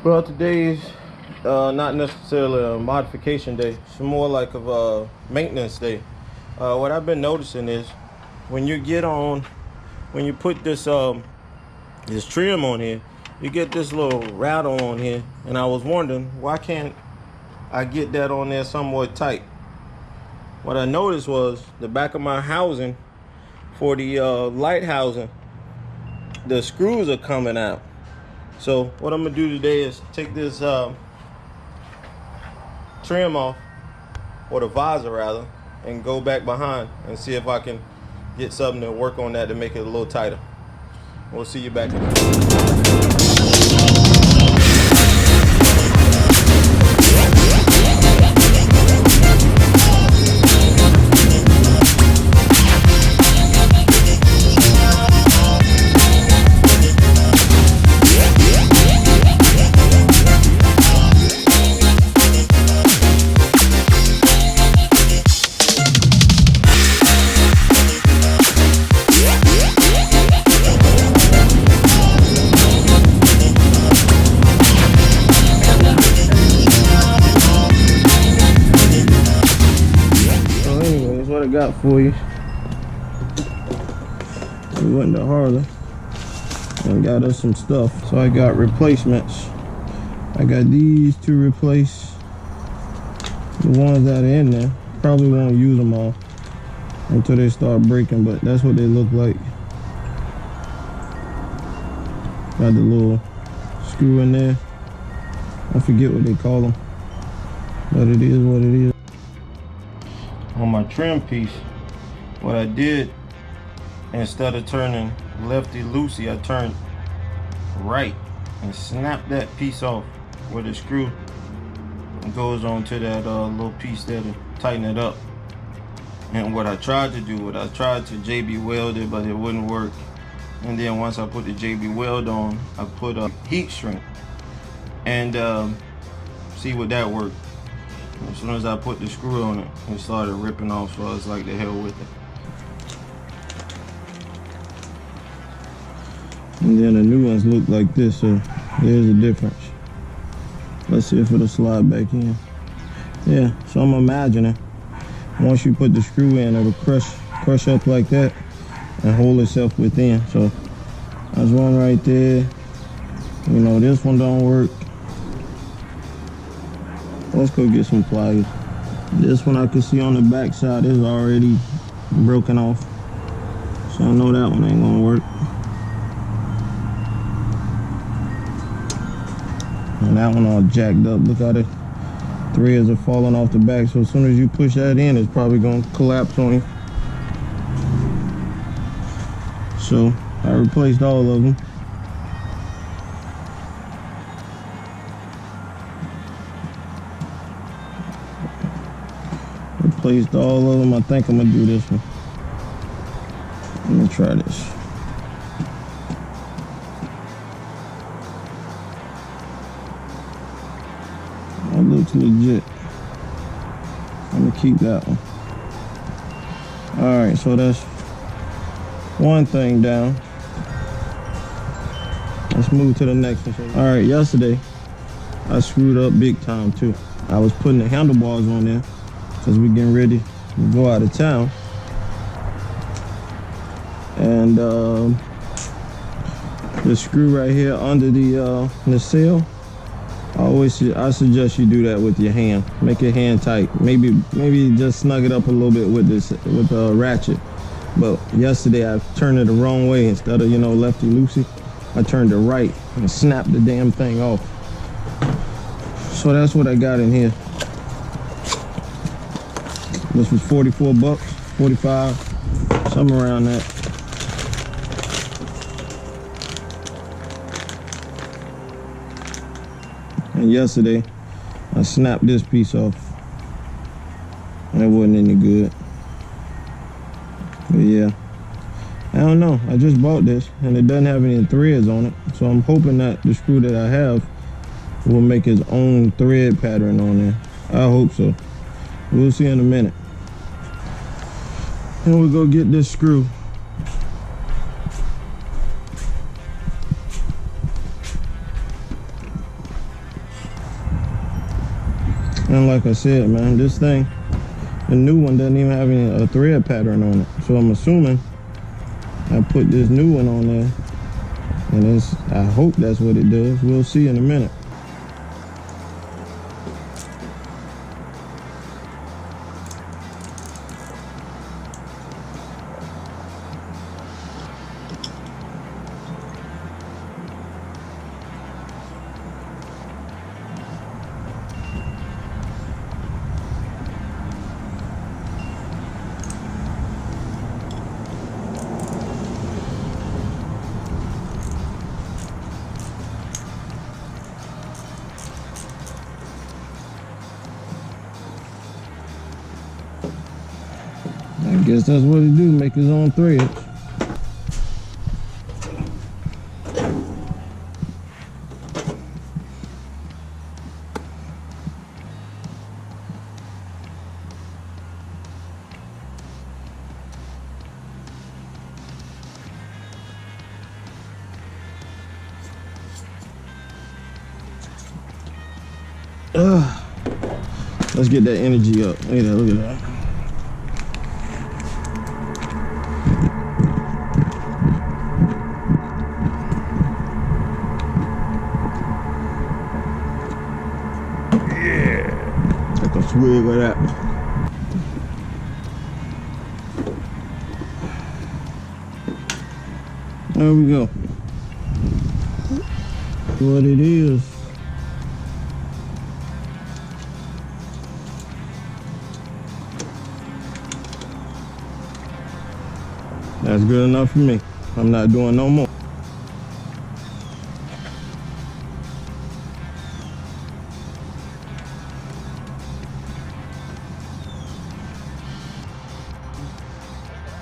Well, today's not necessarily a modification day. It's more like a maintenance day. What I've been noticing is when you put this trim on here, you get this little rattle on here, and I was wondering why can't I get that on there somewhat tight. What I noticed was the back of my housing for the light housing, the screws are coming out. So what I'm gonna do today is take this trim off, or the visor rather, and go back behind and see if I can get something to work on that to make it a little tighter. We'll see you back. What I got for you. We went to Harley and got us some stuff. So I got replacements. I got these to replace the ones that are in there. Probably won't use them all until they start breaking, but that's what they look like. Got the little screw in there. I forget what they call them, but it is what it is. On my trim piece, what I did, instead of turning lefty-loosey, I turned right and snapped that piece off where the screw goes onto that little piece there to tighten it up. And what I tried to do, I tried to JB weld it, but it wouldn't work. And then once I put the JB weld on, I put a heat shrink and see what that worked. As soon as I put the screw on it, it started ripping off, so I was like, the hell with it. And then the new ones look like this, so there's a difference. Let's see if it'll slide back in. Yeah, so I'm imagining once you put the screw in, it'll crush up like that and hold itself within. So there's one right there. You know, this one don't work. Let's go get some pliers. This one I can see on the back side is already broken off, so I know that one ain't gonna work. And that one all jacked up. Look how the threads are falling off the back, so as soon as you push that in, it's probably gonna collapse on you. So I replaced all of them. Replaced all of them. I think I'm gonna do this one. Let me try this. That looks legit. I'm gonna keep that one. All right, so that's one thing down. Let's move to the next one. All right, yesterday I screwed up big time too. I was putting the handlebars on there because we're getting ready to go out of town. And the screw right here under the nacelle, I suggest you do that with your hand. Make your hand tight. Maybe just snug it up a little bit with the ratchet. But yesterday I turned it the wrong way. Instead of, lefty-loosey, I turned it right and snapped the damn thing off. So that's what I got in here. This was 44 bucks, 45, something around that. And yesterday, I snapped this piece off, and it wasn't any good. But yeah, I don't know. I just bought this, and it doesn't have any threads on it. So I'm hoping that the screw that I have will make its own thread pattern on there. I hope so. We'll see in a minute. And we'll go get this screw. And like I said, man, this thing, the new one doesn't even have a thread pattern on it. So I'm assuming I put this new one on there, and I hope that's what it does. We'll see in a minute. I guess that's what it do, make his own threads. Let's get that energy up. Look at that, look at that. Take a swig of that. There we go. What it is. That's good enough for me. I'm not doing no more.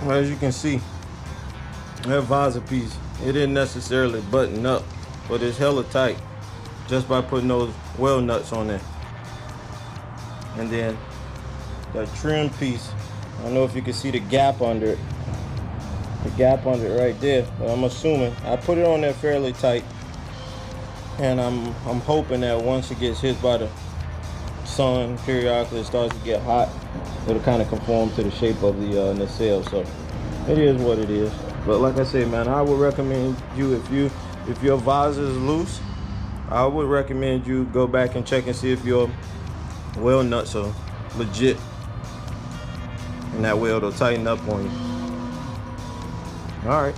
Well, as you can see, that visor piece, it didn't necessarily button up, but it's hella tight just by putting those well nuts on there. And then that trim piece, I don't know if you can see the gap under it. The gap under it right there, but I'm assuming I put it on there fairly tight, and I'm hoping that once it gets hit by the sun periodically, it starts to get hot, it'll kind of conform to the shape of the nacelle. So it is what it is. But like I said, man, I would recommend you, if your visor is loose, I would recommend you go back and check and see if your well nuts are legit, and that way it'll tighten up on you. All right.